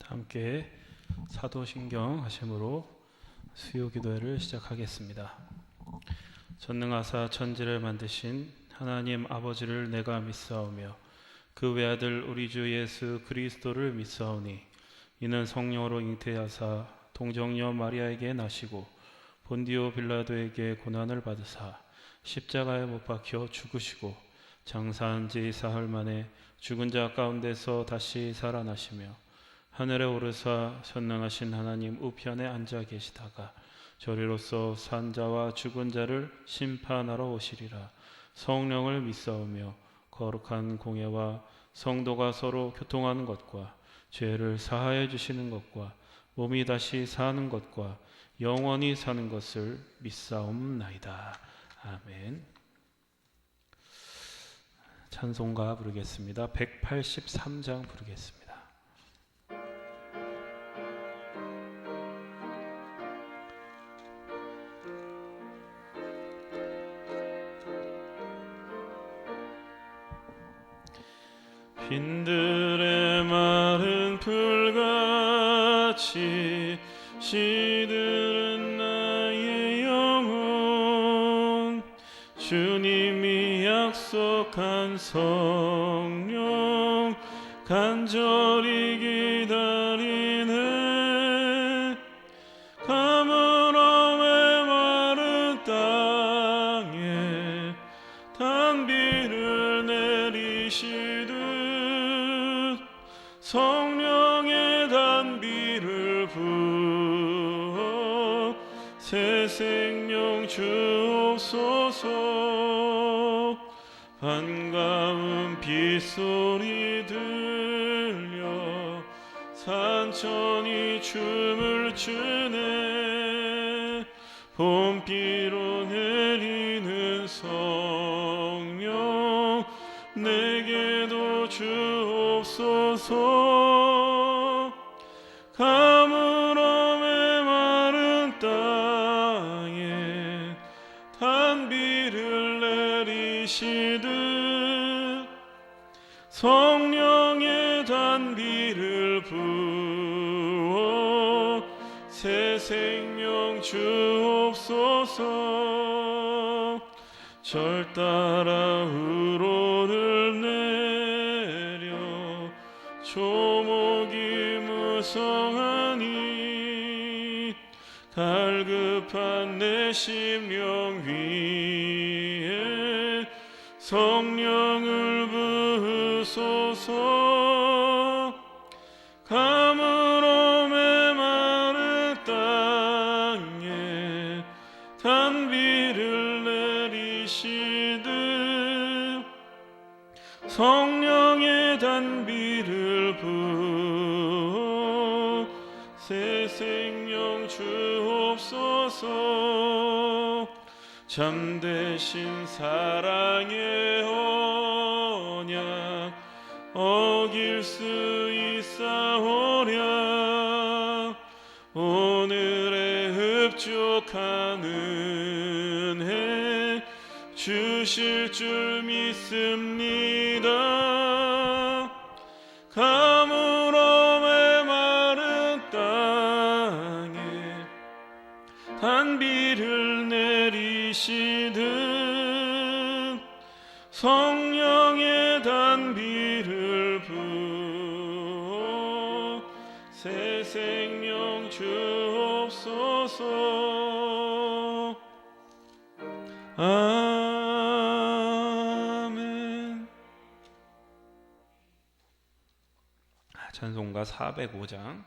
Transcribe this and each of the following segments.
함께 사도신경 하심으로 수요 기도회를 시작하겠습니다. 전능하사 천지를 만드신 하나님 아버지를 내가 믿사오며 그 외아들 우리 주 예수 그리스도를 믿사오니 이는 성령으로 잉태하사 동정녀 마리아에게 나시고 본디오 빌라도에게 고난을 받으사 십자가에 못 박혀 죽으시고 장사한 지 사흘 만에 죽은 자 가운데서 다시 살아나시며 하늘에 오르사 전능하신 하나님 우편에 앉아 계시다가 저리로서 산 자와 죽은 자를 심판하러 오시리라. 성령을 믿사오며 거룩한 공예와 성도가 서로 교통하는 것과 죄를 사하여 주시는 것과 몸이 다시 사는 것과 영원히 사는 것을 믿사옵나이다. 아멘. 찬송가 부르겠습니다. 183장 부르겠습니다. 빈들의 마른 풀같이 시들은 나의 영혼 주님이 약속한 성령 간절히 기다리네. 가물어 메마른 땅에 단비를 내리시듯 성령의 단비를 부어 새 생명 주옵소서. 반가운 빗소리 들려 산천이 춤을 추네. 봄비로 내리는 성령 내게도 주옵소서. 가물어 메마른 땅에 단비를 내리시듯 성령의 단비를 부어 새 생명 주옵소서. 절 따라 우로를 내려 조목이 무성하니 갈급한 내 심령 위에 성령을 부으소서. 가물어 메마른 땅에 단비를 내리시듯 성령의 단비를 부어 새 생명 주옵소서. 잠대신 사랑의 언약 어길 수 있사오랴. 오늘의 흡족한 은혜 주실 줄 믿습니다. 가물어 메마른 땅에 단비를 내리시듯 성령의 단비를 부어 새 생명 주옵소서. 아멘. 찬송가 405장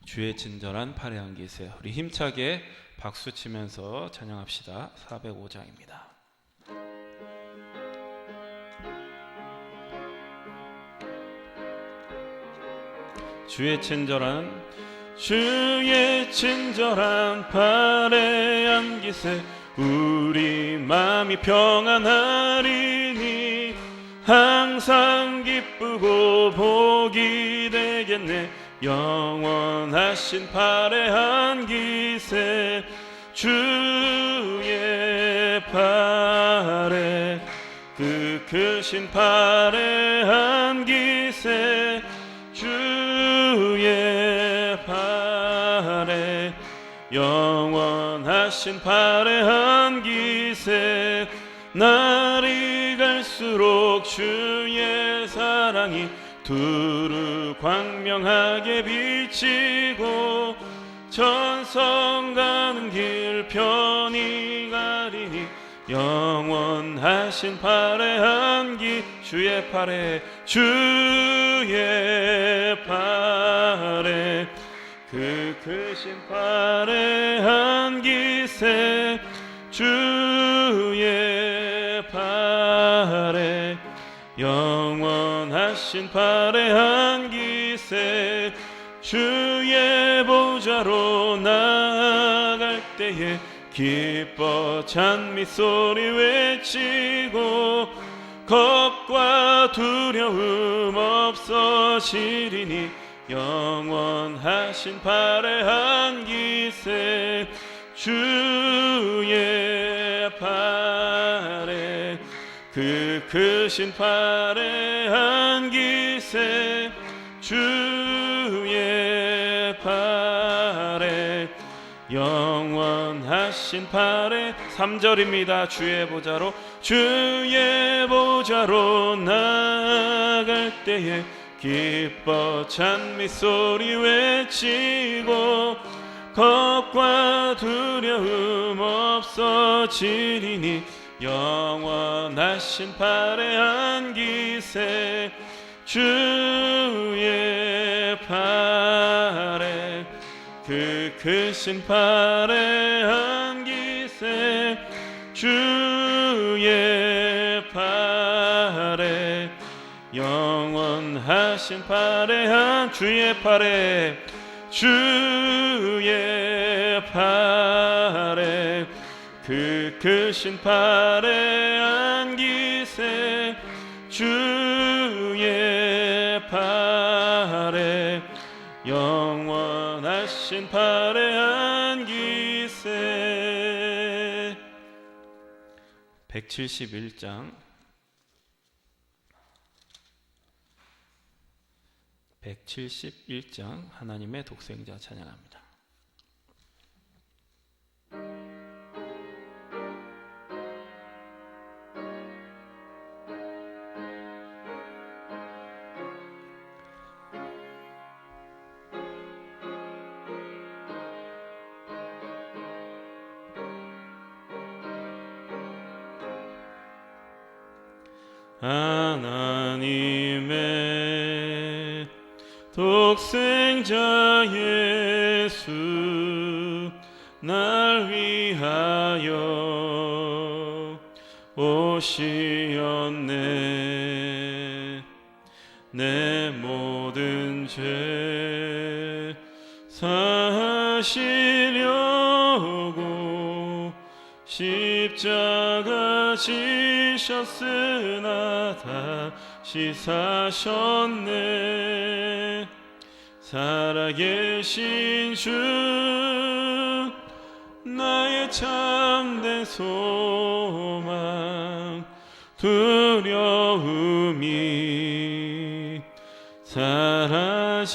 주의 친절한 팔에 안기세요. 우리 힘차게 박수 치면서 찬양합시다. 405장입니다. 주의 친절한 팔에 안기세. 우리 마음이 평안하리니 항상 기쁘고 복이 되겠네. 영원하신 팔에 안기세. 주의 팔에 그 크신 팔에 안기세. 주의 영원하신 팔의 한기세. 날이 갈수록 주의 사랑이 두루 광명하게 비치고 천성 가는 길 편히 가리니 영원하신 팔의 한기. 주의 팔에 그 크신 팔의 한기세. 주의 팔에 영원하신 팔의 한기세. 주의 보좌로 나아갈 때에 기뻐 찬미 소리 외치고 겁과 두려움 없어지리니 영원하신 팔의 한기세. 주의 팔에 그 크신 팔의 한기세. 주의 팔에 영원하신 팔에 3절입니다. 주의 보좌로 나아갈 때에 기뻐 찬미 소리 외치고 겁과 두려움 없어지리니 영원하신 팔의 한기세. 주의 팔에 그 크신 팔의 한기세. 주의 팔에 영원하신 팔의 주의 팔에 그 크신 팔의 한기세. 주의 팔에 영원하신 팔의 한기세. 171장 171장 하나님의 독생자 찬양합니다. 하나님의 독생자 예수 날 위하여 오시었네. 내 모든 죄 사시려고 십자가 지셨으나 다시 사셨네. 살아계신 주 나의 참된 소망. 두려움이 사라지네.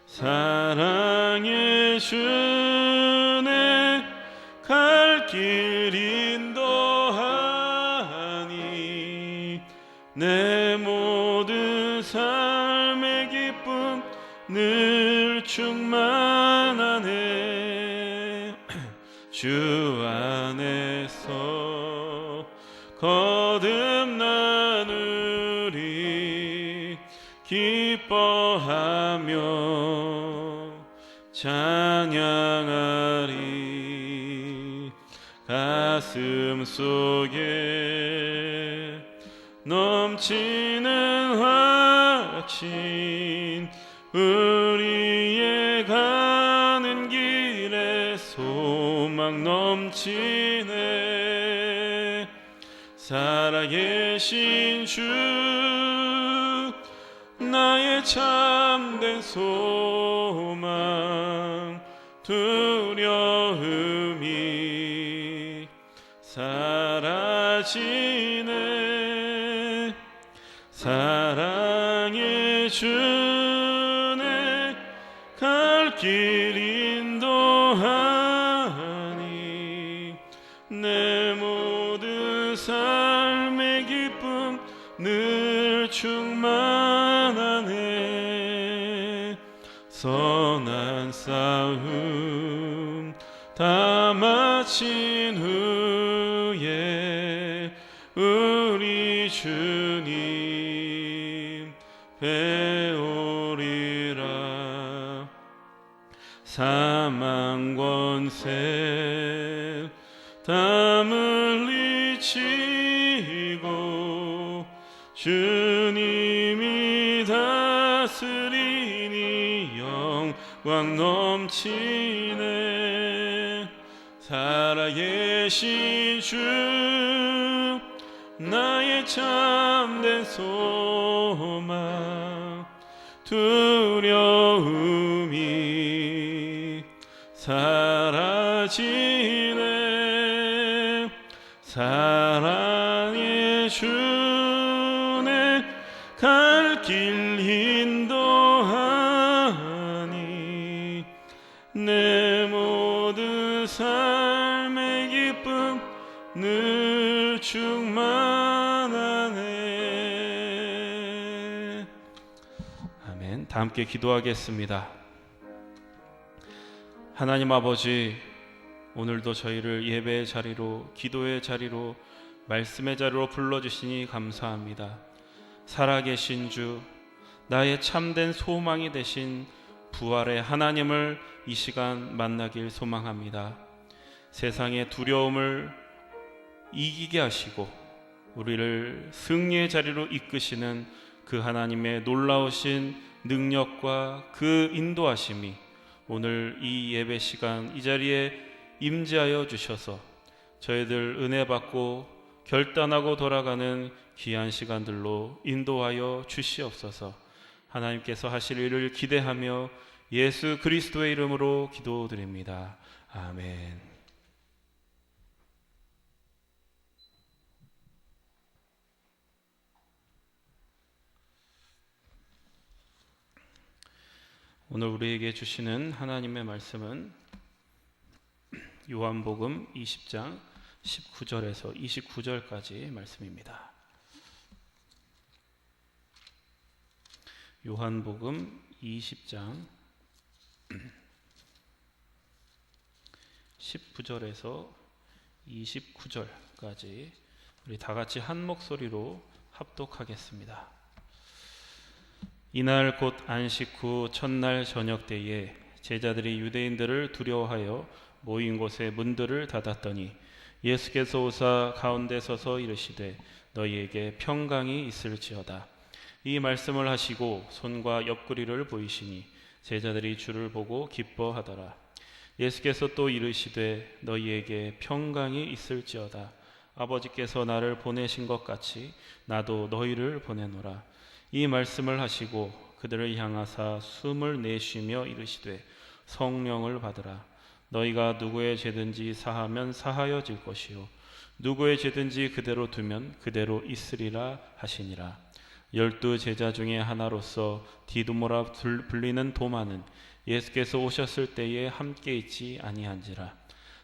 사랑의 주네 갈 길 인도하니 내 모든 삶의 기쁨 늘 충만하네. 주 안에서 거듭나누리 기뻐하며 찬양하리. 가슴 속에 넘치는 확신 우리의 가는 길에 소망 넘치네. 살아계신 주 나의 참된 소망. 두려움이 사라지네. 사랑의 주네 갈 길 인도하니 내 모든 삶의 기쁨 늘 충만하네. 선한 싸움 다 마친 후에 우리 주님 배우리라. 사망 권세 다 물리치고 주님이 다스리니 영광 넘치네. 살아계신 주 나의 참된 소망 두려움이 사라지네. 사랑의 주네 갈 길 인도하니 내 모든 삶의 기쁨 늘 충만하네. 아멘. 다 함께 기도하겠습니다. 하나님 아버지, 오늘도 저희를 예배의 자리로, 기도의 자리로, 말씀의 자리로 불러주시니 감사합니다. 살아계신 주, 나의 참된 소망이 되신 부활의 하나님을 이 시간 만나길 소망합니다. 세상의 두려움을 이기게 하시고 우리를 승리의 자리로 이끄시는 그 하나님의 놀라우신 능력과 그 인도하심이 오늘 이 예배 시간 이 자리에 임재하여 주셔서 저희들 은혜 받고 결단하고 돌아가는 귀한 시간들로 인도하여 주시옵소서. 하나님께서 하실 일을 기대하며 예수 그리스도의 이름으로 기도드립니다. 아멘. 오늘 우리에게 주시는 하나님의 말씀은 요한복음 20장 19절에서 29절까지 말씀입니다. 요한복음 20장 19절에서 29절까지 우리 다 같이 한 목소리로 합독하겠습니다. 이날 곧 안식 후 첫날 저녁 때에 제자들이 유대인들을 두려워하여 모인 곳에 문들을 닫았더니 예수께서 오사 가운데 서서 이르시되 너희에게 평강이 있을지어다. 이 말씀을 하시고 손과 옆구리를 보이시니 제자들이 주를 보고 기뻐하더라. 예수께서 또 이르시되 너희에게 평강이 있을지어다. 아버지께서 나를 보내신 것 같이 나도 너희를 보내노라. 이 말씀을 하시고 그들을 향하사 숨을 내쉬며 이르시되 성령을 받으라. 너희가 누구의 죄든지 사하면 사하여질 것이요 누구의 죄든지 그대로 두면 그대로 있으리라 하시니라. 12 제자 중에 하나로서 디두모라 불리는 도마는 예수께서 오셨을 때에 함께 있지 아니한지라.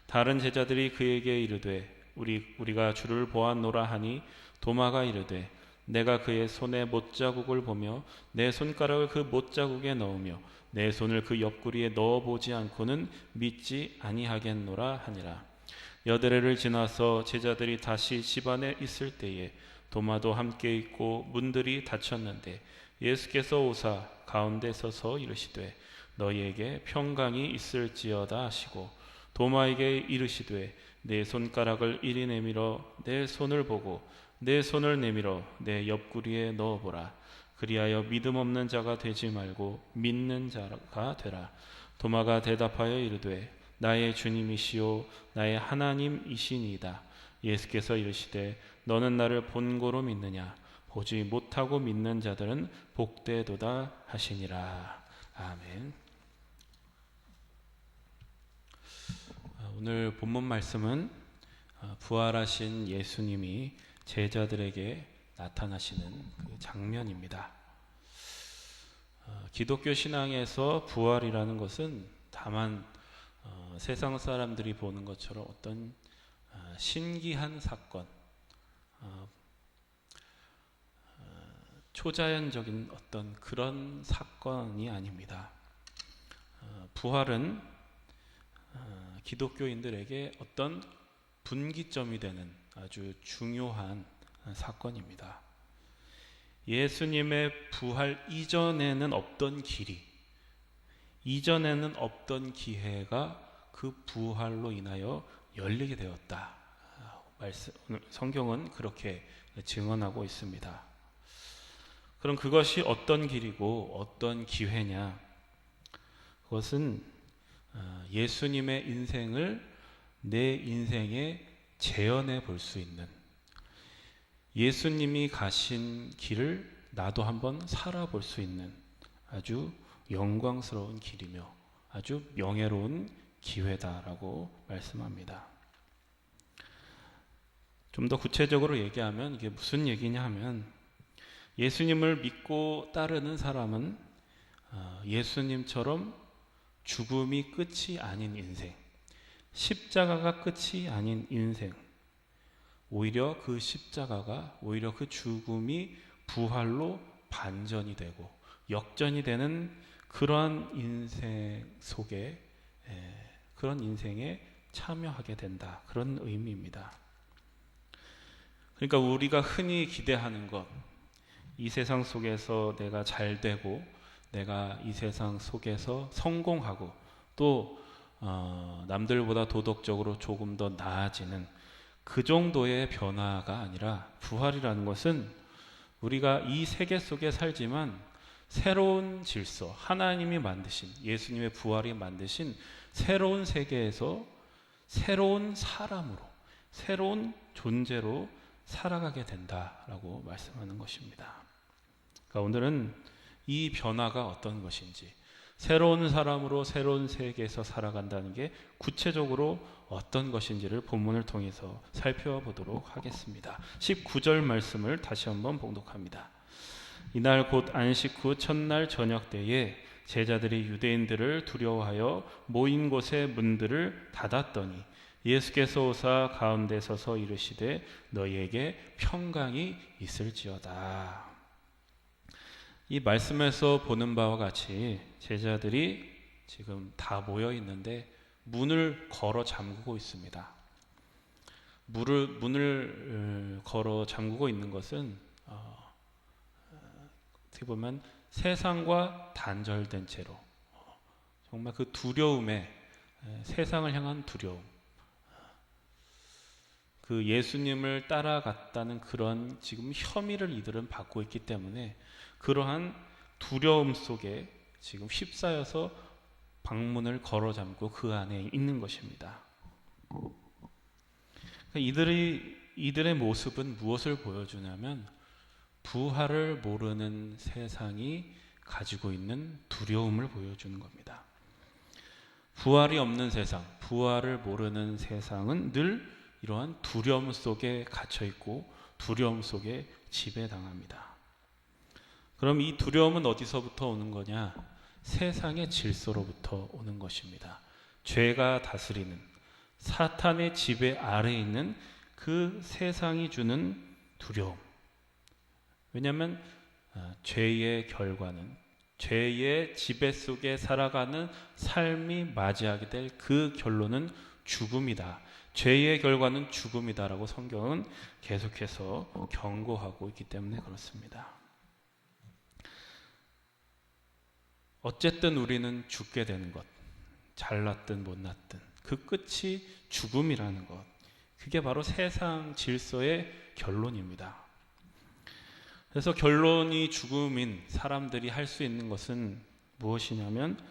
다른 제자들이 그에게 이르되 우리가 주를 보았노라 하니 도마가 이르되 내가 그의 손에 못자국을 보며 내 손가락을 그 못자국에 넣으며 내 손을 그 옆구리에 넣어보지 않고는 믿지 아니하겠노라 하니라. 여드레를 지나서 제자들이 다시 집 안에 있을 때에 도마도 함께 있고 문들이 닫혔는데 예수께서 오사 가운데 서서 이르시되 너희에게 평강이 있을지어다 하시고 도마에게 이르시되 내 손가락을 이리 내밀어 내 손을 보고 내 손을 내밀어 내 옆구리에 넣어보라. 그리하여 믿음 없는 자가 되지 말고 믿는 자가 되라. 도마가 대답하여 이르되 나의 주님이시오 나의 하나님이시니이다. 예수께서 이르시되 너는 나를 본고로 믿느냐? 보지 못하고 믿는 자들은 복되도다 하시니라. 아멘. 오늘 본문 말씀은 부활하신 예수님이 제자들에게 나타나시는 그 장면입니다. 기독교 신앙에서 부활이라는 것은 다만 세상 사람들이 보는 것처럼 어떤 신기한 사건, 초자연적인 어떤 그런 사건이 아닙니다. 부활은 기독교인들에게 어떤 분기점이 되는 아주 중요한 사건입니다. 예수님의 부활 이전에는 없던 길이, 이전에는 없던 기회가 그 부활로 인하여 열리게 되었다. 성경은 그렇게 증언하고 있습니다. 그럼 그것이 어떤 길이고 어떤 기회냐? 그것은 예수님의 인생을 내 인생에 재현해 볼 수 있는, 예수님이 가신 길을 나도 한번 살아볼 수 있는 아주 영광스러운 길이며 아주 명예로운 기회다라고 말씀합니다. 좀 더 구체적으로 얘기하면 이게 무슨 얘기냐 하면, 예수님을 믿고 따르는 사람은 예수님처럼 죽음이 끝이 아닌 인생, 십자가가 끝이 아닌 인생, 오히려 그 십자가가, 오히려 그 죽음이 부활로 반전이 되고 역전이 되는 그러한 인생 속에, 그런 인생에 참여하게 된다, 그런 의미입니다. 그러니까 우리가 흔히 기대하는 것, 이 세상 속에서 내가 잘 되고 내가 이 세상 속에서 성공하고 또 남들보다 도덕적으로 조금 더 나아지는 그 정도의 변화가 아니라, 부활이라는 것은 우리가 이 세계 속에 살지만 새로운 질서, 하나님이 만드신, 예수님의 부활이 만드신 새로운 세계에서 새로운 사람으로, 새로운 존재로 살아가게 된다라고 말씀하는 것입니다. 그러니까 오늘은 이 변화가 어떤 것인지, 새로운 사람으로 새로운 세계에서 살아간다는 게 구체적으로 어떤 것인지를 본문을 통해서 살펴보도록 하겠습니다. 19절 말씀을 다시 한번 봉독합니다. 이날 곧 안식 후 첫날 저녁 때에 제자들이 유대인들을 두려워하여 모인 곳의 문들을 닫았더니 예수께서 오사 가운데 서서 이르시되 너희에게 평강이 있을지어다. 이 말씀에서 보는 바와 같이 제자들이 지금 다 모여 있는데 문을 걸어 잠그고 있습니다. 문을 걸어 잠그고 있는 것은 어떻게 보면 세상과 단절된 채로, 정말 그 두려움에, 세상을 향한 두려움, 그 예수님을 따라갔다는 그런 지금 혐의를 이들은 받고 있기 때문에 그러한 두려움 속에 지금 휩싸여서 방문을 걸어 잠고 그 안에 있는 것입니다. 이들의 모습은 무엇을 보여주냐면, 부활을 모르는 세상이 가지고 있는 두려움을 보여주는 겁니다. 부활이 없는 세상, 부활을 모르는 세상은 늘 이러한 두려움 속에 갇혀 있고 두려움 속에 지배당합니다. 그럼 이 두려움은 어디서부터 오는 거냐? 세상의 질서로부터 오는 것입니다. 죄가 다스리는, 사탄의 지배 아래에 있는 그 세상이 주는 두려움. 왜냐하면 죄의 결과는, 죄의 지배 속에 살아가는 삶이 맞이하게 될 그 결론은 죽음이다. 죄의 결과는 죽음이다라고 성경은 계속해서 경고하고 있기 때문에 그렇습니다. 어쨌든 우리는 죽게 되는 것, 잘났든 못났든 그 끝이 죽음이라는 것, 그게 바로 세상 질서의 결론입니다. 그래서 결론이 죽음인 사람들이 할 수 있는 것은 무엇이냐면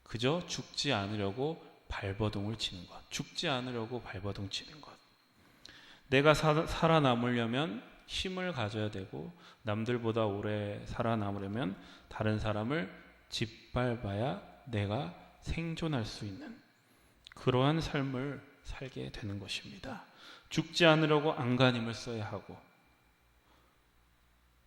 그저 죽지 않으려고 발버둥을 치는 것, 죽지 않으려고 발버둥 치는 것. 내가 살아남으려면 힘을 가져야 되고, 남들보다 오래 살아남으려면 다른 사람을 짓밟아야 내가 생존할 수 있는 그러한 삶을 살게 되는 것입니다. 죽지 않으려고 안간힘을 써야 하고,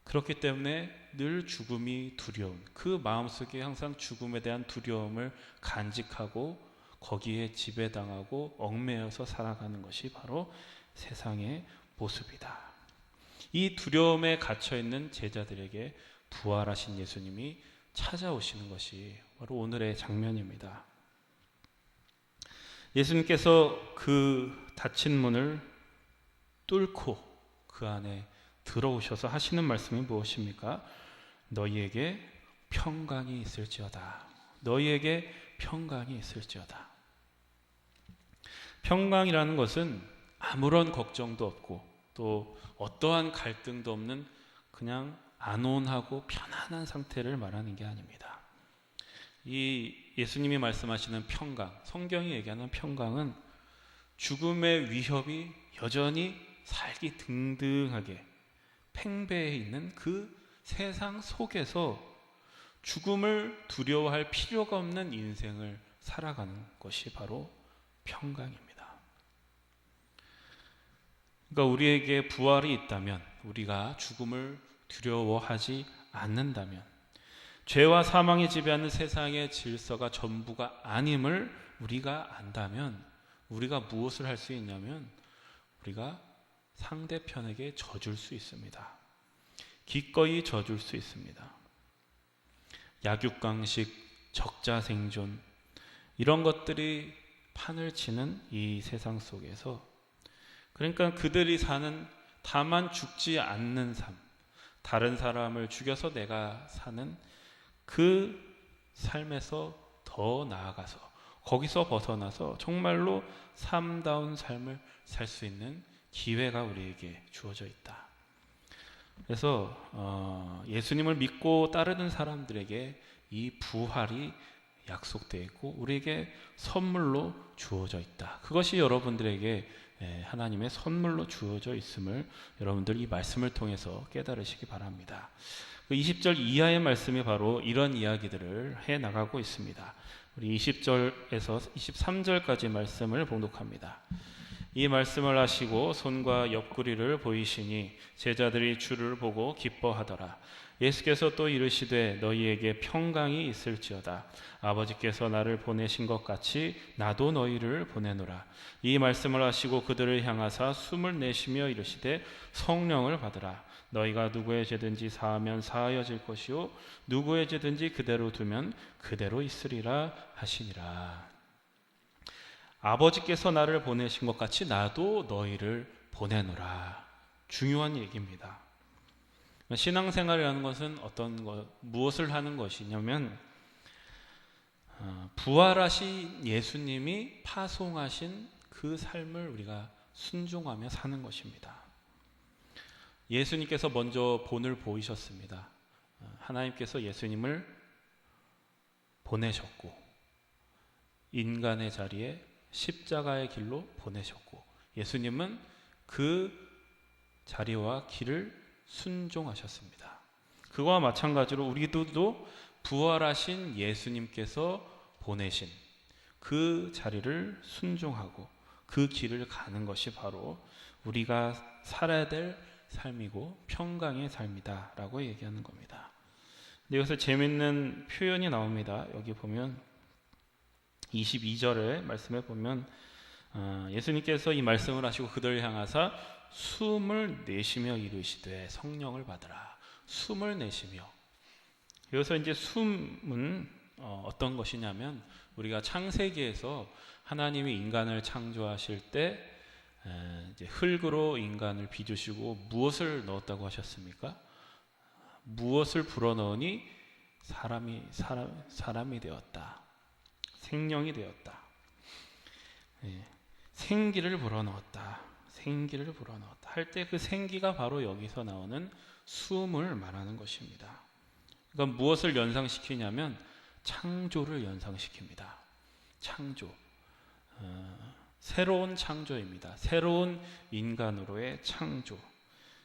그렇기 때문에 늘 죽음이 두려운, 그 마음속에 항상 죽음에 대한 두려움을 간직하고 거기에 지배당하고 얽매여서 살아가는 것이 바로 세상의 모습이다. 이 두려움에 갇혀있는 제자들에게 부활하신 예수님이 찾아오시는 것이 바로 오늘의 장면입니다. 예수님께서 그 닫힌 문을 뚫고 그 안에 들어오셔서 하시는 말씀이 무엇입니까? 너희에게 평강이 있을지어다. 너희에게 평강이 있을지어다. 평강이라는 것은 아무런 걱정도 없고 또 어떠한 갈등도 없는 그냥 안온하고 편안한 상태를 말하는 게 아닙니다. 이 예수님이 말씀하시는 평강, 성경이 얘기하는 평강은 죽음의 위협이 여전히 살기 등등하게 팽배해 있는 그 세상 속에서 죽음을 두려워할 필요가 없는 인생을 살아가는 것이 바로 평강입니다. 그러니까 우리에게 부활이 있다면, 우리가 죽음을 두려워하지 않는다면, 죄와 사망이 지배하는 세상의 질서가 전부가 아님을 우리가 안다면, 우리가 무엇을 할 수 있냐면 우리가 상대편에게 져줄 수 있습니다. 기꺼이 져줄 수 있습니다. 약육강식, 적자생존, 이런 것들이 판을 치는 이 세상 속에서, 그러니까 그들이 사는 다만 죽지 않는 삶, 다른 사람을 죽여서 내가 사는 그 삶에서 더 나아가서, 거기서 벗어나서 정말로 삶다운 삶을 살 수 있는 기회가 우리에게 주어져 있다. 그래서 예수님을 믿고 따르는 사람들에게 이 부활이 약속되어 있고 우리에게 선물로 주어져 있다. 그것이 여러분들에게 하나님의 선물로 주어져 있음을 여러분들 이 말씀을 통해서 깨달으시기 바랍니다. 20절 이하의 말씀이 바로 이런 이야기들을 해나가고 있습니다. 우리 20절에서 23절까지 말씀을 봉독합니다. 이 말씀을 하시고 손과 옆구리를 보이시니 제자들이 주를 보고 기뻐하더라. 예수께서 또 이르시되 너희에게 평강이 있을지어다. 아버지께서 나를 보내신 것 같이 나도 너희를 보내노라. 이 말씀을 하시고 그들을 향하사 숨을 내쉬며 이르시되 성령을 받으라. 너희가 누구의 죄든지 사하면 사하여질 것이요 누구의 죄든지 그대로 두면 그대로 있으리라 하시니라. 아버지께서 나를 보내신 것 같이 나도 너희를 보내노라. 중요한 얘기입니다. 신앙생활이라는 것은 무엇을 하는 것이냐면 부활하신 예수님이 파송하신 그 삶을 우리가 순종하며 사는 것입니다. 예수님께서 먼저 본을 보이셨습니다. 하나님께서 예수님을 보내셨고 인간의 자리에 십자가의 길로 보내셨고 예수님은 그 자리와 길을 순종하셨습니다. 그와 마찬가지로 우리도 부활하신 예수님께서 보내신 그 자리를 순종하고 그 길을 가는 것이 바로 우리가 살아야 될 삶이고 평강의 삶이다 라고 얘기하는 겁니다. 근데 여기서 재밌는 표현이 나옵니다. 여기 보면 22절의 말씀에 보면 예수님께서 이 말씀을 하시고 그들을 향하사 숨을 내쉬며 이르시되 성령을 받으라. 숨을 내쉬며. 여기서 이제 숨은 어떤 것이냐면 우리가 창세기에서 하나님이 인간을 창조하실 때 이제 흙으로 인간을 빚으시고 무엇을 넣었다고 하셨습니까? 무엇을 불어넣으니 사람이 되었다. 생명이 되었다. 생기를 불어넣었다. 생기를 불어넣었다. 할 때 그 생기가 바로 여기서 나오는 숨을 말하는 것입니다. 그러니까 무엇을 연상시키냐면 창조를 연상시킵니다. 창조. 새로운 창조입니다. 새로운 인간으로의 창조.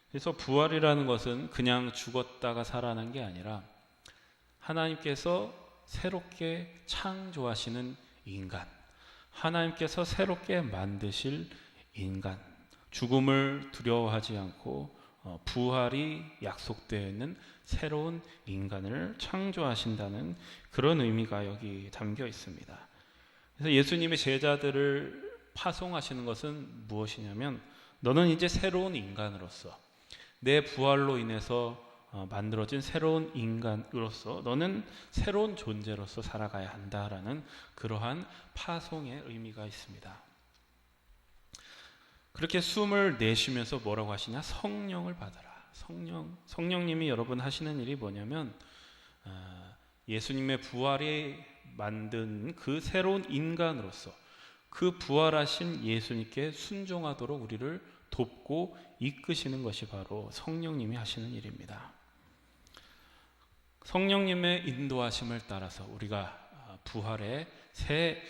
그래서 부활이라는 것은 그냥 죽었다가 살아난 게 아니라 하나님께서 새롭게 창조하시는 인간, 하나님께서 새롭게 만드실 인간, 죽음을 두려워하지 않고 부활이 약속되어 있는 새로운 인간을 창조하신다는 그런 의미가 여기 담겨 있습니다. 그래서 예수님의 제자들을 파송하시는 것은 무엇이냐면, 너는 이제 새로운 인간으로서, 내 부활로 인해서 만들어진 새로운 인간으로서 너는 새로운 존재로서 살아가야 한다라는 그러한 파송의 의미가 있습니다. 그렇게 숨을 내쉬면서 뭐라고 하시냐? 성령을 받아라. 성령님이 여러분 하시는 일이 뭐냐면, 예수님의 부활이 만든 그 새로운 인간으로서 그 부활하신 예수님께 순종하도록 우리를 돕고 이끄시는 것이 바로 성령님이 하시는 일입니다. 성령님의 인도하심을 따라서 우리가 부활의 새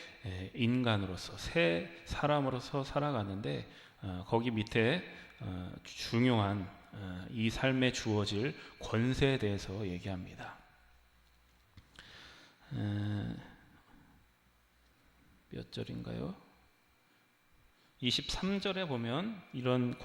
인간으로서, 새 사람으로서 살아가는데, 거기 밑에 중요한 이 삶에 주어질 권세에 대해서 얘기합니다. 몇 절인가요? 23절에 보면 이런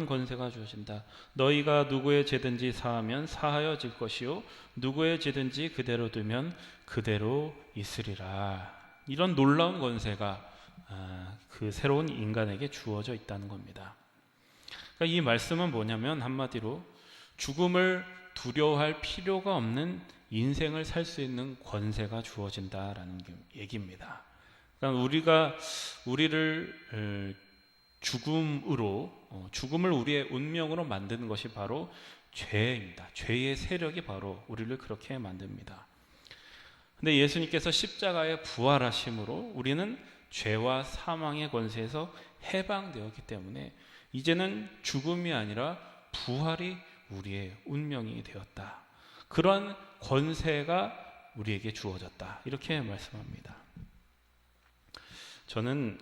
권세가 주어진다. 너희가 누구의 죄든지 사하면 사하여질 것이요 누구의 죄든지 그대로 두면 그대로 있으리라. 이런 놀라운 권세가 그 새로운 인간에게 주어져 있다는 겁니다. 그러니까 이 말씀은 뭐냐면, 한마디로 죽음을 두려워할 필요가 없는 인생을 살 수 있는 권세가 주어진다라는 얘기입니다. 그러니까 우리를 죽음을 우리의 운명으로 만드는 것이 바로 죄입니다. 죄의 세력이 바로 우리를 그렇게 만듭니다. 근데 예수님께서 십자가에 부활하심으로 우리는 죄와 사망의 권세에서 해방되었기 때문에 이제는 죽음이 아니라 부활이 우리의 운명이 되었다. 그런 권세가 우리에게 주어졌다. 이렇게 말씀합니다. 저는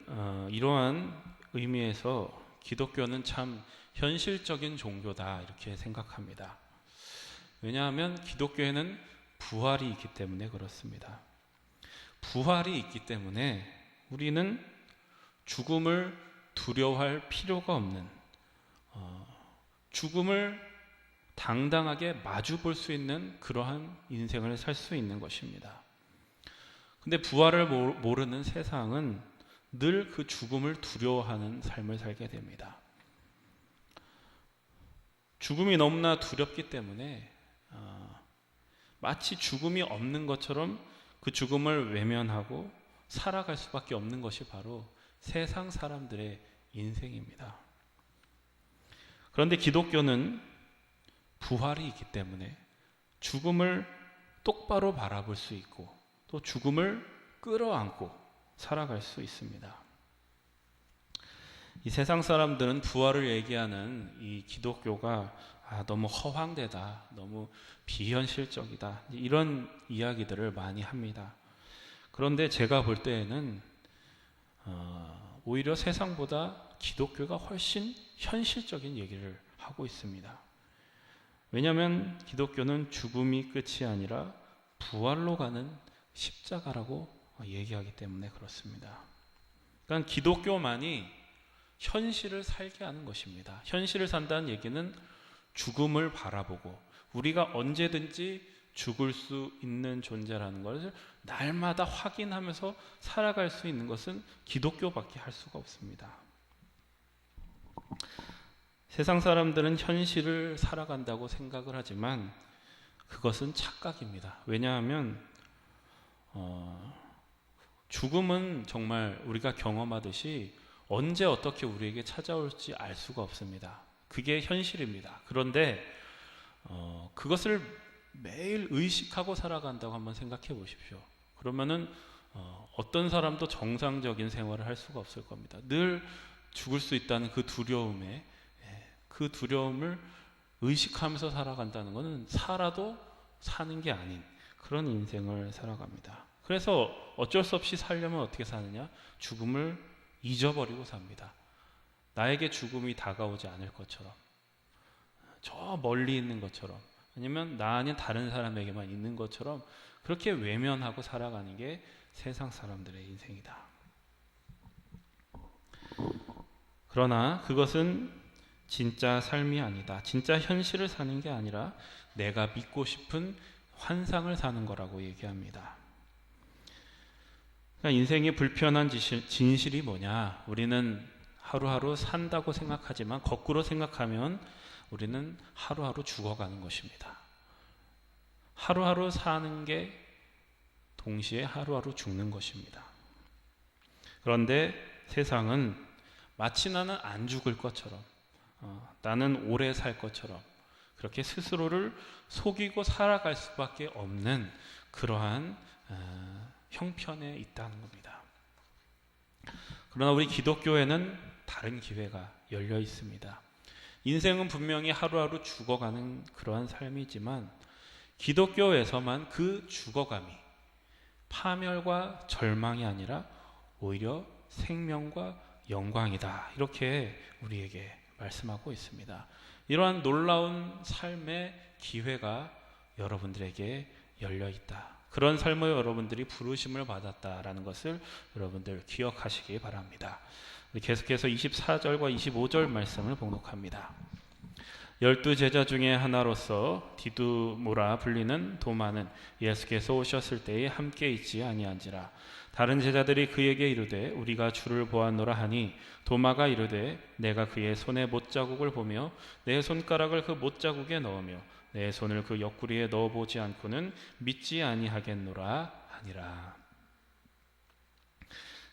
이러한 의미에서 기독교는 참 현실적인 종교다 이렇게 생각합니다. 왜냐하면 기독교에는 부활이 있기 때문에 그렇습니다. 부활이 있기 때문에 우리는 죽음을 두려워할 필요가 없는, 죽음을 당당하게 마주 볼 수 있는 그러한 인생을 살 수 있는 것입니다. 근데 부활을 모르는 세상은 늘 그 죽음을 두려워하는 삶을 살게 됩니다. 죽음이 너무나 두렵기 때문에 마치 죽음이 없는 것처럼 그 죽음을 외면하고 살아갈 수밖에 없는 것이 바로 세상 사람들의 인생입니다. 그런데 기독교는 부활이 있기 때문에 죽음을 똑바로 바라볼 수 있고 또 죽음을 끌어안고 살아갈 수 있습니다. 이 세상 사람들은 부활을 얘기하는 이 기독교가 너무 허황되다, 너무 비현실적이다, 이런 이야기들을 많이 합니다. 그런데 제가 볼 때에는 오히려 세상보다 기독교가 훨씬 현실적인 얘기를 하고 있습니다. 왜냐하면 기독교는 죽음이 끝이 아니라 부활로 가는 십자가라고 얘기하기 때문에 그렇습니다. 그러니까 기독교만이 현실을 살게 하는 것입니다. 현실을 산다는 얘기는 죽음을 바라보고 우리가 언제든지 죽을 수 있는 존재라는 것을 날마다 확인하면서 살아갈 수 있는 것은 기독교밖에 할 수가 없습니다. 세상 사람들은 현실을 살아간다고 생각을 하지만 그것은 착각입니다. 왜냐하면 죽음은 정말 우리가 경험하듯이 언제 어떻게 우리에게 찾아올지 알 수가 없습니다. 그게 현실입니다. 그런데 그것을 매일 의식하고 살아간다고 한번 생각해 보십시오. 그러면은 어떤 사람도 정상적인 생활을 할 수가 없을 겁니다. 늘 죽을 수 있다는 그 두려움에, 그 두려움을 의식하면서 살아간다는 것은 살아도 사는 게 아닌 그런 인생을 살아갑니다. 그래서 어쩔 수 없이 살려면 어떻게 사느냐? 죽음을 잊어버리고 삽니다. 나에게 죽음이 다가오지 않을 것처럼, 저 멀리 있는 것처럼, 아니면 나 아닌 다른 사람에게만 있는 것처럼 그렇게 외면하고 살아가는 게 세상 사람들의 인생이다. 그러나 그것은 진짜 삶이 아니다. 진짜 현실을 사는 게 아니라 내가 믿고 싶은 환상을 사는 거라고 얘기합니다. 그러니까 인생의 불편한 진실이 뭐냐? 우리는 하루하루 산다고 생각하지만 거꾸로 생각하면 우리는 하루하루 죽어가는 것입니다. 하루하루 사는 게 동시에 하루하루 죽는 것입니다. 그런데 세상은 마치 나는 안 죽을 것처럼, 나는 오래 살 것처럼 그렇게 스스로를 속이고 살아갈 수밖에 없는 그러한 형편에 있다는 겁니다. 그러나 우리 기독교에는 다른 기회가 열려 있습니다. 인생은 분명히 하루하루 죽어가는 그러한 삶이지만 기독교에서만 그 죽어감이 파멸과 절망이 아니라 오히려 생명과 영광이다. 이렇게 우리에게 말씀하고 있습니다. 이러한 놀라운 삶의 기회가 여러분들에게 열려 있다. 그런 삶을 여러분들이 부르심을 받았다라는 것을 여러분들 기억하시기 바랍니다. 계속해서 24절과 25절 말씀을 봉독합니다. 12제자 중에 하나로서 디두모라 불리는 도마는 예수께서 오셨을 때에 함께 있지 아니한지라. 다른 제자들이 그에게 이르되 우리가 주를 보았노라 하니 도마가 이르되 내가 그의 손에 못자국을 보며 내 손가락을 그 못자국에 넣으며 내 손을 그 옆구리에 넣어보지 않고는 믿지 아니하겠노라 하니라.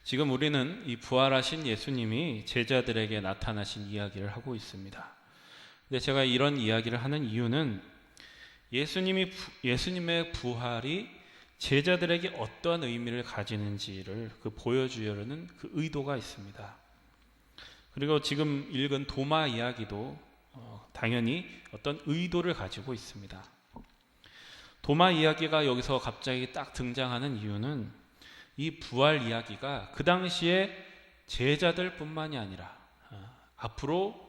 지금 우리는 이 부활하신 예수님이 제자들에게 나타나신 이야기를 하고 있습니다. 근데 제가 이런 이야기를 하는 이유는 예수님의 부활이 제자들에게 어떠한 의미를 가지는지를 보여주려는 그 의도가 있습니다. 그리고 지금 읽은 도마 이야기도 당연히 어떤 의도를 가지고 있습니다. 도마 이야기가 여기서 갑자기 딱 등장하는 이유는 이 부활 이야기가 그 당시에 제자들 뿐만이 아니라 앞으로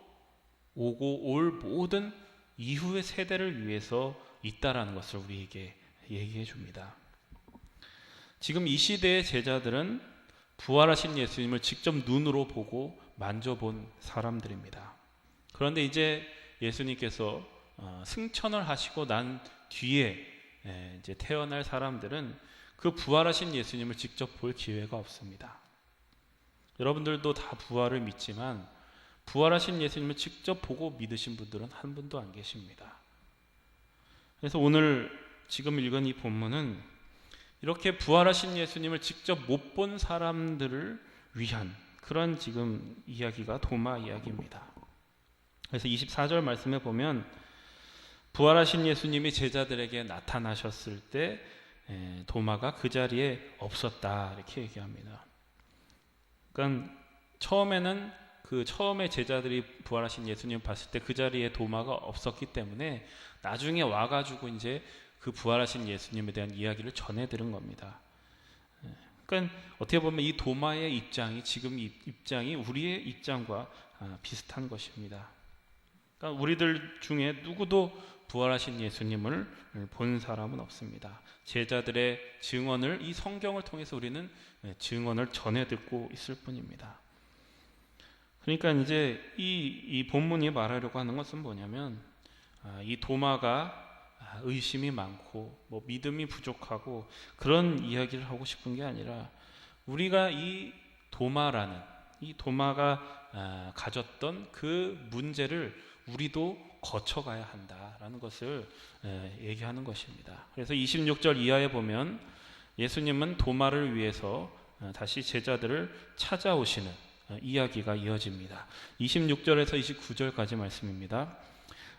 오고 올 모든 이후의 세대를 위해서 있다라는 것을 우리에게 얘기해 줍니다. 지금 이 시대의 제자들은 부활하신 예수님을 직접 눈으로 보고 만져본 사람들입니다. 그런데 이제 예수님께서 승천을 하시고 난 뒤에 이제 태어날 사람들은 그 부활하신 예수님을 직접 볼 기회가 없습니다. 여러분들도 다 부활을 믿지만 부활하신 예수님을 직접 보고 믿으신 분들은 한 분도 안 계십니다. 그래서 오늘 지금 읽은 이 본문은 이렇게 부활하신 예수님을 직접 못 본 사람들을 위한 그런 지금 이야기가 도마 이야기입니다. 그래서 24절 말씀에 보면 부활하신 예수님이 제자들에게 나타나셨을 때 도마가 그 자리에 없었다 이렇게 얘기합니다. 그러니까 처음에는 처음에 제자들이 부활하신 예수님을 봤을 때 그 자리에 도마가 없었기 때문에 나중에 와가지고 이제 그 부활하신 예수님에 대한 이야기를 전해 들은 겁니다. 그러니까 어떻게 보면 이 도마의 입장이 지금 이 입장이 우리의 입장과 비슷한 것입니다. 그러니까 우리들 중에 누구도 부활하신 예수님을 본 사람은 없습니다. 제자들의 증언을 이 성경을 통해서 우리는 증언을 전해 듣고 있을 뿐입니다. 그러니까 이제 이 본문이 말하려고 하는 것은 뭐냐면 이 도마가 의심이 많고 믿음이 부족하고 그런 이야기를 하고 싶은 게 아니라 우리가 이 도마가 가졌던 그 문제를 우리도 거쳐가야 한다라는 것을 얘기하는 것입니다. 그래서 26절 이하에 보면 예수님은 도마를 위해서 다시 제자들을 찾아오시는 이야기가 이어집니다. 26절에서 29절까지 말씀입니다.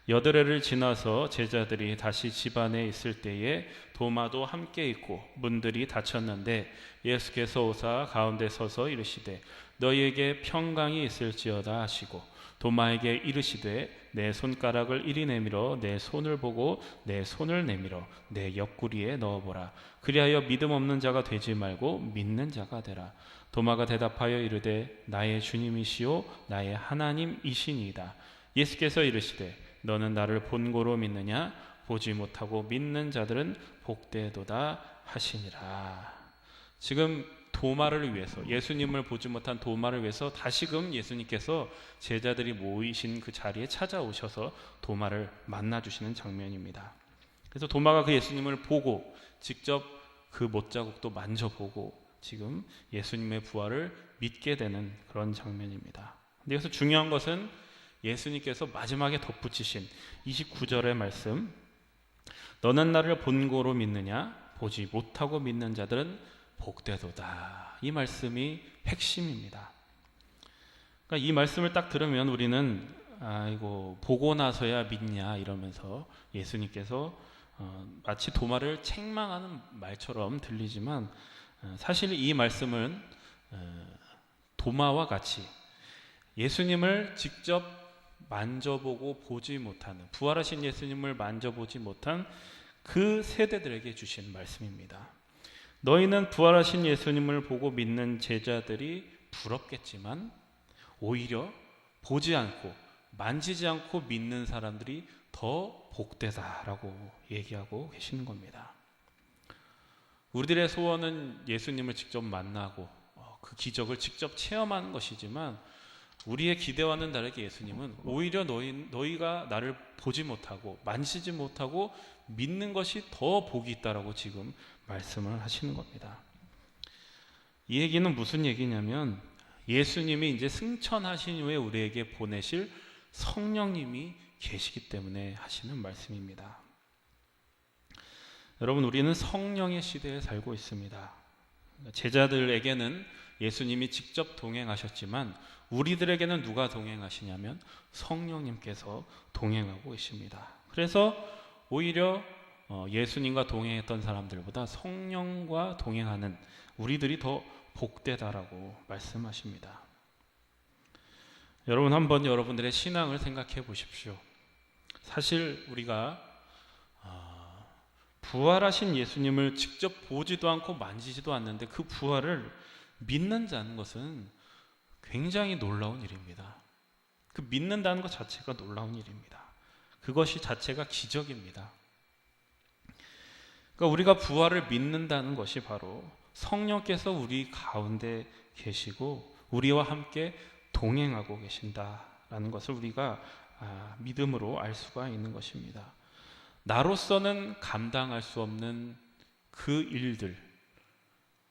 여드레를 지나서 제자들이 다시 집 안에 있을 때에 도마도 함께 있고 문들이 닫혔는데 예수께서 오사 가운데 서서 이르시되 너희에게 평강이 있을지어다 하시고 도마에게 이르시되 내 손가락을 이리 내밀어 내 손을 보고 내 손을 내밀어 내 옆구리에 넣어보라. 그리하여 믿음 없는 자가 되지 말고 믿는 자가 되라. 도마가 대답하여 이르되 나의 주님이시오 나의 하나님이시니이다. 예수께서 이르시되 너는 나를 본고로 믿느냐? 보지 못하고 믿는 자들은 복되도다 하시니라. 지금 도마를 위해서, 예수님을 보지 못한 도마를 위해서 다시금 예수님께서 제자들이 모이신 그 자리에 찾아오셔서 도마를 만나주시는 장면입니다. 그래서 도마가 그 예수님을 보고 직접 그 못자국도 만져보고 지금 예수님의 부활을 믿게 되는 그런 장면입니다. 근데 여기서 중요한 것은 예수님께서 마지막에 덧붙이신 29절의 말씀, 너는 나를 본고로 믿느냐? 보지 못하고 믿는 자들은 복되도다. 이 말씀이 핵심입니다. 그러니까 이 말씀을 딱 들으면 우리는 이거 보고 나서야 믿냐 이러면서 예수님께서 마치 도마를 책망하는 말처럼 들리지만 사실 이 말씀은 도마와 같이 예수님을 직접 만져보고 보지 못하는, 부활하신 예수님을 만져보지 못한 그 세대들에게 주신 말씀입니다. 너희는 부활하신 예수님을 보고 믿는 제자들이 부럽겠지만 오히려 보지 않고 만지지 않고 믿는 사람들이 더 복되다라고 얘기하고 계시는 겁니다. 우리들의 소원은 예수님을 직접 만나고 그 기적을 직접 체험하는 것이지만 우리의 기대와는 다르게 예수님은 오히려 너희가 나를 보지 못하고 만지지 못하고 믿는 것이 더 복이 있다라고 지금 말씀을 하시는 겁니다. 이 얘기는 무슨 얘기냐면 예수님이 이제 승천하신 후에 우리에게 보내실 성령님이 계시기 때문에 하시는 말씀입니다. 여러분, 우리는 성령의 시대에 살고 있습니다. 제자들에게는 예수님이 직접 동행하셨지만 우리들에게는 누가 동행하시냐면 성령님께서 동행하고 계십니다. 그래서 오히려 예수님과 동행했던 사람들보다 성령과 동행하는 우리들이 더 복되다라고 말씀하십니다. 여러분, 한번 여러분들의 신앙을 생각해 보십시오. 사실 우리가 부활하신 예수님을 직접 보지도 않고 만지지도 않는데 그 부활을 믿는다는 것은 굉장히 놀라운 일입니다. 그 믿는다는 것 자체가 놀라운 일입니다. 그것이 자체가 기적입니다. 그러니까 우리가 부활을 믿는다는 것이 바로 성령께서 우리 가운데 계시고 우리와 함께 동행하고 계신다라는 것을 우리가 믿음으로 알 수가 있는 것입니다. 나로서는 감당할 수 없는 그 일들,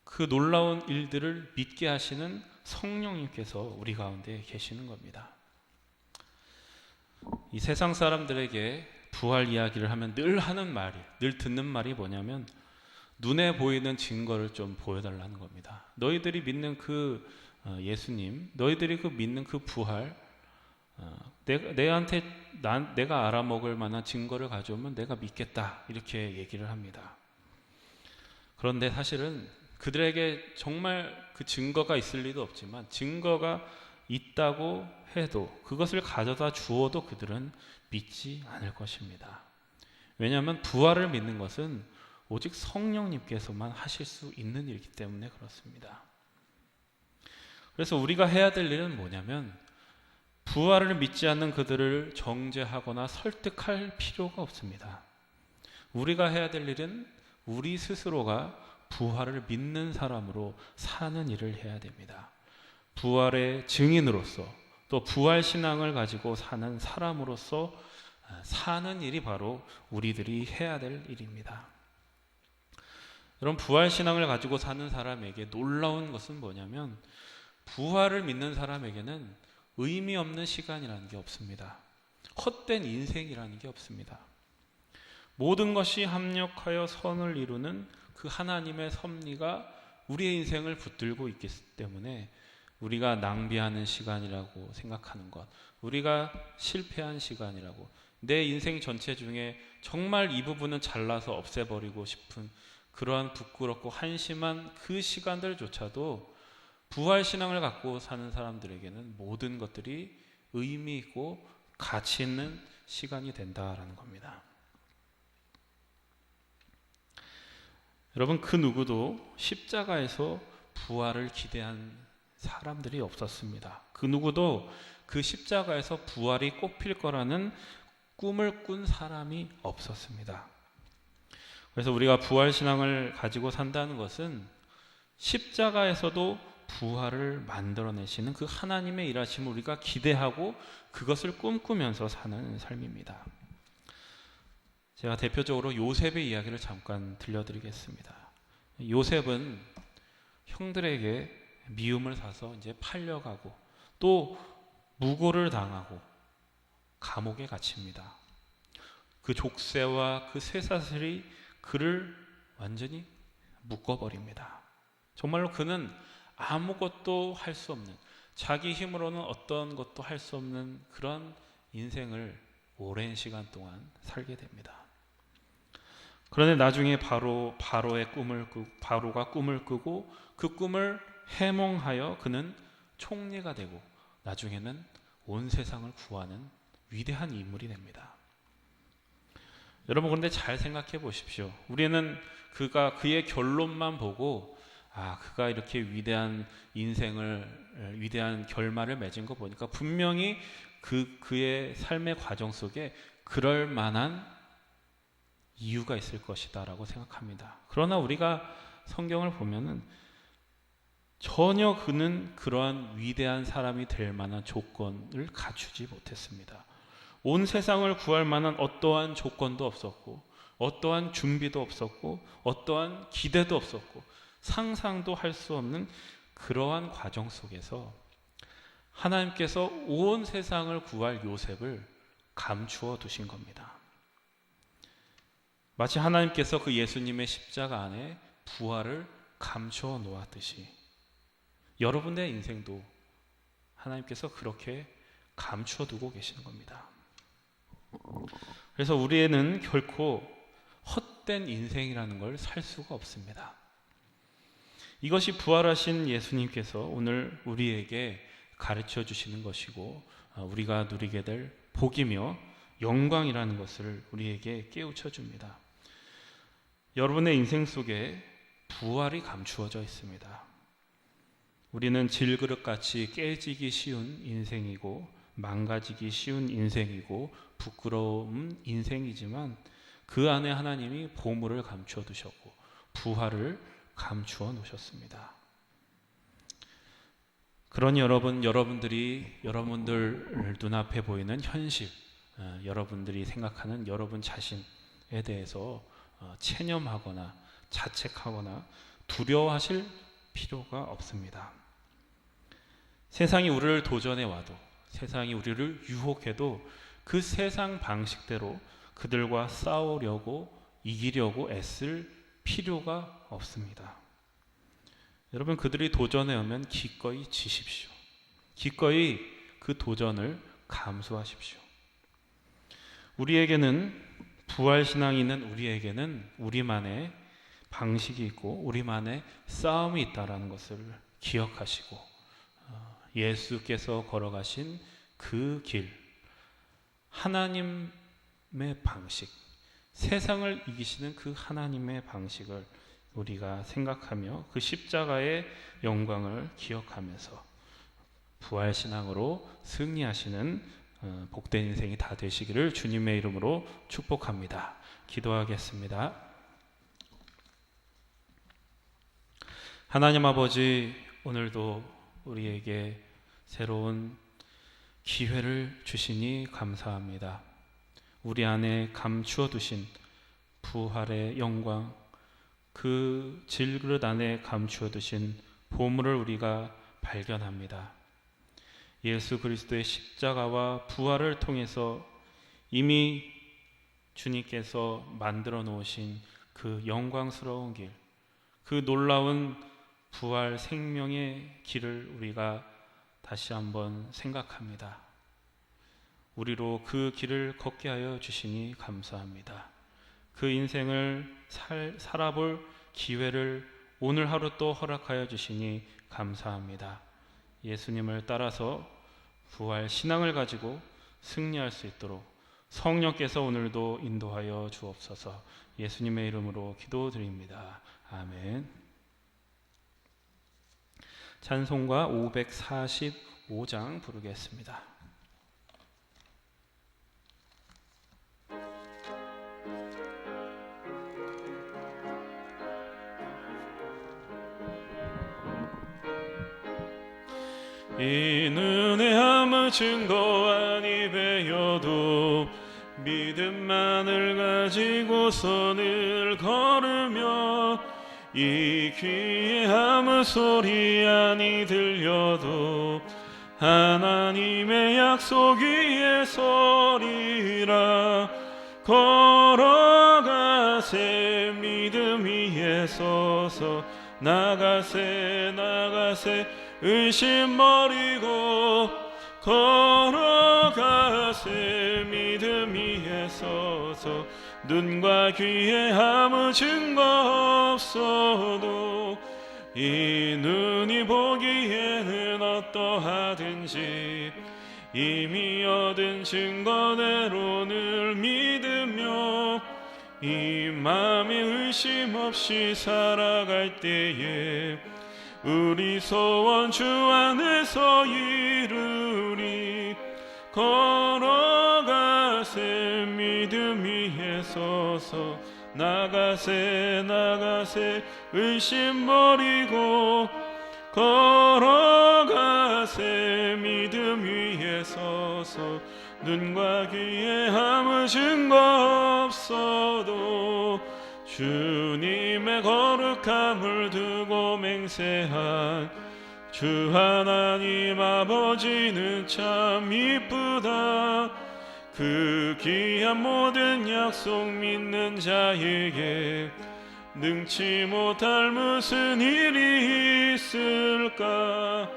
그 놀라운 일들을 믿게 하시는 성령님께서 우리 가운데 계시는 겁니다. 이 세상 사람들에게 부활 이야기를 하면 늘 듣는 말이 뭐냐면 눈에 보이는 증거를 좀 보여달라는 겁니다. 너희들이 믿는 그 예수님, 너희들이 믿는 그 부활, 내가 알아먹을 만한 증거를 가져오면 내가 믿겠다, 이렇게 얘기를 합니다. 그런데 사실은 그들에게 정말 그 증거가 있을 리도 없지만 증거가 있다고 해도 그것을 가져다 주어도 그들은 믿지 않을 것입니다. 왜냐하면 부활을 믿는 것은 오직 성령님께서만 하실 수 있는 일이기 때문에 그렇습니다. 그래서 우리가 해야 될 일은 뭐냐면 부활을 믿지 않는 그들을 정죄하거나 설득할 필요가 없습니다. 우리가 해야 될 일은 우리 스스로가 부활을 믿는 사람으로 사는 일을 해야 됩니다. 부활의 증인으로서 또 부활 신앙을 가지고 사는 사람으로서 사는 일이 바로 우리들이 해야 될 일입니다. 여러분, 부활 신앙을 가지고 사는 사람에게 놀라운 것은 뭐냐면 부활을 믿는 사람에게는 의미 없는 시간이라는 게 없습니다. 헛된 인생이라는 게 없습니다. 모든 것이 합력하여 선을 이루는 그 하나님의 섭리가 우리의 인생을 붙들고 있기 때문에 우리가 낭비하는 시간이라고 생각하는 것, 우리가 실패한 시간이라고, 내 인생 전체 중에 정말 이 부분은 잘라서 없애버리고 싶은 그러한 부끄럽고 한심한 그 시간들조차도 부활신앙을 갖고 사는 사람들에게는 모든 것들이 의미 있고 가치 있는 시간이 된다라는 겁니다. 여러분, 그 누구도 십자가에서 부활을 기대한 사람들이 없었습니다. 그 누구도 그 십자가에서 부활이 꼽힐 거라는 꿈을 꾼 사람이 없었습니다. 그래서 우리가 부활신앙을 가지고 산다는 것은 십자가에서도 부활을 만들어내시는 그 하나님의 일하심을 우리가 기대하고 그것을 꿈꾸면서 사는 삶입니다. 제가 대표적으로 요셉의 이야기를 잠깐 들려드리겠습니다. 요셉은 형들에게 미움을 사서 이제 팔려가고 또 무고를 당하고 감옥에 갇힙니다. 그 족쇄와 그 쇠사슬이 그를 완전히 묶어버립니다. 정말로 그는 아무것도 할 수 없는, 자기 힘으로는 어떤 것도 할 수 없는 그런 인생을 오랜 시간 동안 살게 됩니다. 그런데 나중에 바로가 꿈을 꾸고 그 꿈을 해몽하여 그는 총리가 되고 나중에는 온 세상을 구하는 위대한 인물이 됩니다. 여러분, 그런데 잘 생각해 보십시오. 우리는 그의 결론만 보고 그가 이렇게 위대한 위대한 결말을 맺은 거 보니까 분명히 그의 삶의 과정 속에 그럴 만한 이유가 있을 것이다 라고 생각합니다. 그러나 우리가 성경을 보면은 전혀 그는 그러한 위대한 사람이 될 만한 조건을 갖추지 못했습니다. 온 세상을 구할 만한 어떠한 조건도 없었고 어떠한 준비도 없었고 어떠한 기대도 없었고 상상도 할 수 없는 그러한 과정 속에서 하나님께서 온 세상을 구할 요셉을 감추어 두신 겁니다. 마치 하나님께서 그 예수님의 십자가 안에 부활을 감추어 놓았듯이 여러분의 인생도 하나님께서 그렇게 감추어 두고 계시는 겁니다. 그래서 우리는 결코 헛된 인생이라는 걸 살 수가 없습니다. 이것이 부활하신 예수님께서 오늘 우리에게 가르쳐 주시는 것이고 우리가 누리게 될 복이며 영광이라는 것을 우리에게 깨우쳐 줍니다. 여러분의 인생 속에 부활이 감추어져 있습니다. 우리는 질그릇같이 깨지기 쉬운 인생이고 망가지기 쉬운 인생이고 부끄러운 인생이지만 그 안에 하나님이 보물을 감추어 두셨고 부활을 감추어 놓으셨습니다. 그러니 여러분들 눈앞에 보이는 현실, 여러분들이 생각하는 여러분 자신에 대해서 체념하거나 자책하거나 두려워하실 필요가 없습니다. 세상이 우리를 도전해 와도 세상이 우리를 유혹해도 그 세상 방식대로 그들과 싸우려고 이기려고 애쓸 필요가 없습니다. 여러분, 그들이 도전해 오면 기꺼이 지십시오. 기꺼이 그 도전을 감수하십시오. 부활신앙이 있는 우리에게는 우리만의 방식이 있고 우리만의 싸움이 있다는 것을 기억하시고 예수께서 걸어가신 그 길, 하나님의 방식, 세상을 이기시는 그 하나님의 방식을 우리가 생각하며 그 십자가의 영광을 기억하면서 부활신앙으로 승리하시는 복된 인생이 다 되시기를 주님의 이름으로 축복합니다. 기도하겠습니다. 하나님 아버지, 오늘도 우리에게 새로운 기회를 주시니 감사합니다. 우리 안에 감추어 두신 부활의 영광, 그 질그릇 안에 감추어 두신 보물을 우리가 발견합니다. 예수 그리스도의 십자가와 부활을 통해서 이미 주님께서 만들어 놓으신 그 영광스러운 길, 그 놀라운 부활 생명의 길을 우리가 다시 한번 생각합니다. 우리로 그 길을 걷게 하여 주시니 감사합니다. 그 인생을 살아볼 기회를 오늘 하루 또 허락하여 주시니 감사합니다. 예수님을 따라서 부활 신앙을 가지고 승리할 수 있도록 성령께서 오늘도 인도하여 주옵소서. 예수님의 이름으로 기도드립니다. 아멘. 찬송가 545장 부르겠습니다. 이 눈에 아무 증거 아니 배여도 믿음만을 가지고 선을 걸으며 이 귀에 아무 소리 아니 들려도 하나님의 약속 위에 서리라. 걸어가세 믿음 위에 서서 나가세 나가세 의심 버리고 걸어가세 믿음 위에 서서 눈과 귀에 아무 증거 없어도 이 눈이 보기에는 어떠하든지 이미 얻은 증거대로 늘 믿으며 이 맘에 의심 없이 살아갈 때에 우리 소원 주 안에서 이루리. 걸어가세 믿음 위에 서서 나가세 나가세 의심 버리고 걸어가세 믿음 위에 서서 눈과 귀에 아무 증거 없어도 주님의 거룩함을 두고 맹세한 주 하나님 아버지는 참 이쁘다. 그 귀한 모든 약속 믿는 자에게 능치 못할 무슨 일이 있을까.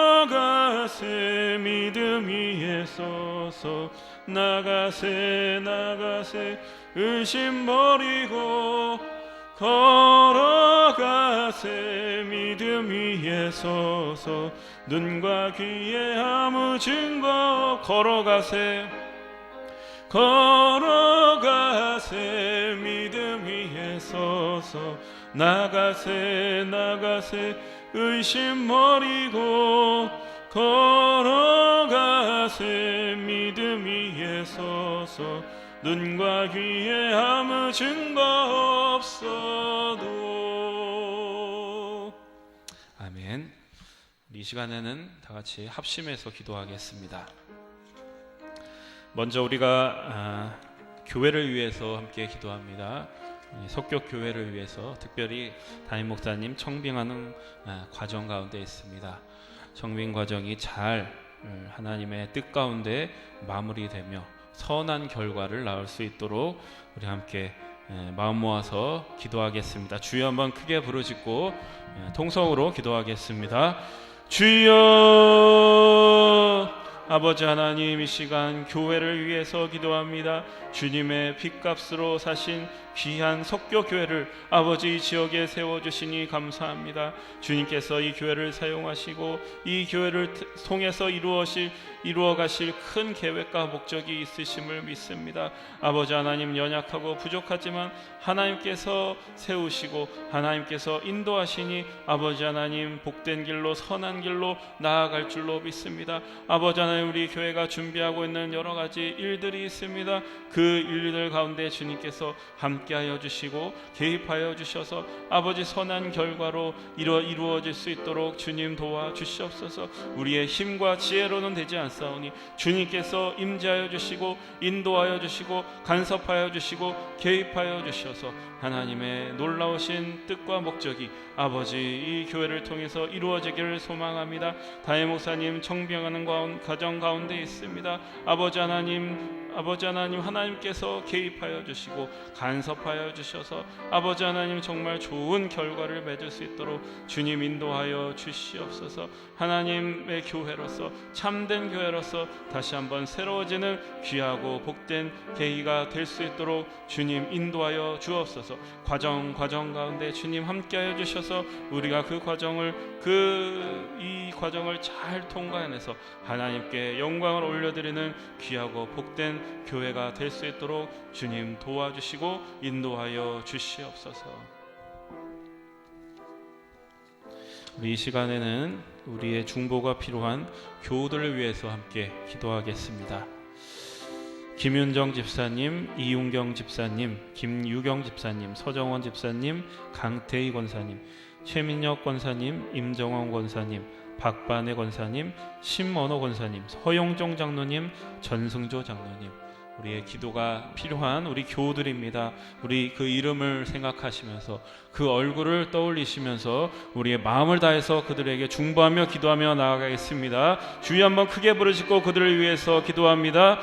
걸어가세 믿음 위에 서서 나가세 나가세 의심 버리고 걸어가세 믿음 위에 서서 눈과 귀에 아무 증거 걸어가세 걸어가세 믿음 위에 서서 나가세 나가세 의심 버리고 걸어가세 믿음 위에 서서 눈과 귀에 아무 증거 없어도. 아멘. 이 시간에는 다 같이 합심해서 기도하겠습니다. 먼저 우리가 교회를 위해서 함께 기도합니다. 석교교회를 위해서 특별히 담임 목사님 청빙하는 과정 가운데 있습니다. 청빙 과정이 잘 하나님의 뜻 가운데 마무리되며 선한 결과를 낳을 수 있도록 우리 함께 마음 모아서 기도하겠습니다. 주여 한번 크게 부르짖고 통성으로 기도하겠습니다. 주여. 아버지 하나님, 이 시간 교회를 위해서 기도합니다. 주님의 핏값으로 사신 귀한 석교교회를 아버지 이 지역에 세워주시니 감사합니다. 주님께서 이 교회를 사용하시고 이 교회를 통해서 이루어가실 큰 계획과 목적이 있으심을 믿습니다. 아버지 하나님, 연약하고 부족하지만 하나님께서 세우시고 하나님께서 인도하시니 아버지 하나님 복된 길로 선한 길로 나아갈 줄로 믿습니다. 아버지 하나님, 우리 교회가 준비하고 있는 여러 가지 일들이 있습니다. 그 일들 가운데 주님께서 함께하여 주시고 개입하여 주셔서 아버지 선한 결과로 이루어질 수 있도록 주님 도와주시옵소서. 우리의 힘과 지혜로는 되지 않사오니 주님께서 임재하여 주시고 인도하여 주시고 간섭하여 주시고 개입하여 주셔서 하나님의 놀라우신 뜻과 목적이 아버지 이 교회를 통해서 이루어지기를 소망합니다. 담임 목사님 청빙하는 가정 가운데 있습니다. 아버지 하나님 하나님께서 개입하여 주시고 간섭하여 주셔서 아버지 하나님 정말 좋은 결과를 맺을 수 있도록 주님 인도하여 주시옵소서. 하나님의 교회로서 참된 교회로서 다시 한번 새로워지는 귀하고 복된 계기가 될 수 있도록 주님 인도하여 주옵소서. 과정 가운데 주님 함께하여 주셔서 우리가 이 과정을 잘 통과해내서 하나님께 영광을 올려드리는 귀하고 복된 교회가 될 수 있도록 주님 도와주시고 인도하여 주시옵소서. 우리 이 시간에는 우리의 중보가 필요한 교우들을 위해서 함께 기도하겠습니다. 김윤정 집사님, 이윤경 집사님, 김유경 집사님, 서정원 집사님, 강태희 권사님, 최민혁 권사님, 임정원 권사님, 박반의 권사님, 신먼호 권사님, 허용종 장로님, 전승조 장로님, 우리의 기도가 필요한 우리 교우들입니다. 우리 그 이름을 생각하시면서 그 얼굴을 떠올리시면서 우리의 마음을 다해서 그들에게 중보하며 기도하며 나아가겠습니다. 주여 한번 크게 부르짖고 그들을 위해서 기도합니다.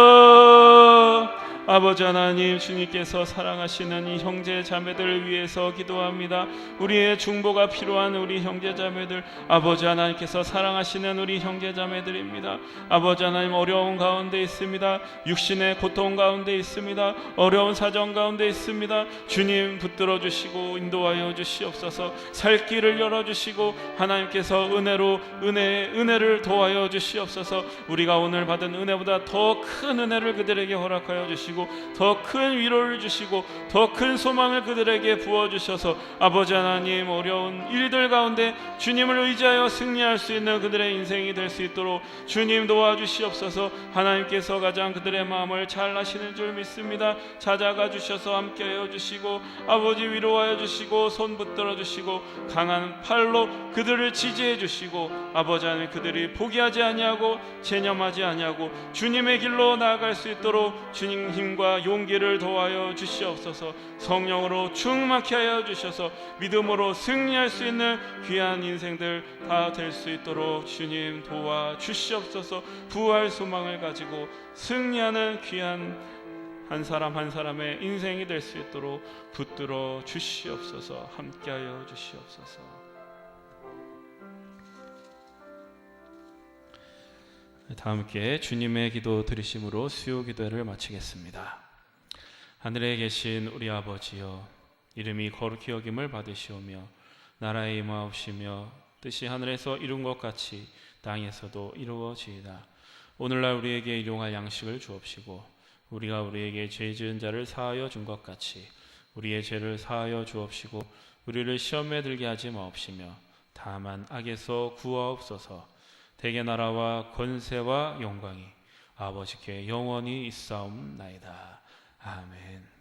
주여! 아버지 하나님, 주님께서 사랑하시는 이 형제 자매들을 위해서 기도합니다. 우리의 중보가 필요한 우리 형제 자매들, 아버지 하나님께서 사랑하시는 우리 형제 자매들입니다. 아버지 하나님, 어려운 가운데 있습니다. 육신의 고통 가운데 있습니다. 어려운 사정 가운데 있습니다. 주님 붙들어 주시고 인도하여 주시옵소서. 살 길을 열어주시고 하나님께서 은혜를 도와여 주시옵소서. 우리가 오늘 받은 은혜보다 더 큰 은혜를 그들에게 허락하여 주시고 더 큰 위로를 주시고 더 큰 소망을 그들에게 부어주셔서 아버지 하나님, 어려운 일들 가운데 주님을 의지하여 승리할 수 있는 그들의 인생이 될 수 있도록 주님 도와주시옵소서. 하나님께서 가장 그들의 마음을 잘 아시는 줄 믿습니다. 찾아가 주셔서 함께하여 주시고 아버지 위로하여 주시고 손 붙들어 주시고 강한 팔로 그들을 지지해 주시고 아버지 하나님, 그들이 포기하지 아니하고 체념하지 아니하고 주님의 길로 나아갈 수 있도록 주님 힘과 용기를 도와여 주시옵소서. 성령으로 충만케 하여 주셔서 믿음으로 승리할 수 있는 귀한 인생들 다 될 수 있도록 주님 도와주시옵소서. 부활 소망을 가지고 승리하는 귀한 한 사람 한 사람의 인생이 될 수 있도록 붙들어 주시옵소서. 함께하여 주시옵소서. 다 함께 주님의 기도 드리심으로 수요 기도를 마치겠습니다. 하늘에 계신 우리 아버지여, 이름이 거룩히 여김을 받으시오며 나라에 임하옵시며 뜻이 하늘에서 이룬 것 같이 땅에서도 이루어지이다. 오늘날 우리에게 일용할 양식을 주옵시고 우리가 우리에게 죄 지은 자를 사하여 준 것 같이 우리의 죄를 사하여 주옵시고 우리를 시험에 들게 하지 마옵시며 다만 악에서 구하옵소서. 대개 나라와 권세와 영광이 아버지께 영원히 있사옵나이다. 아멘.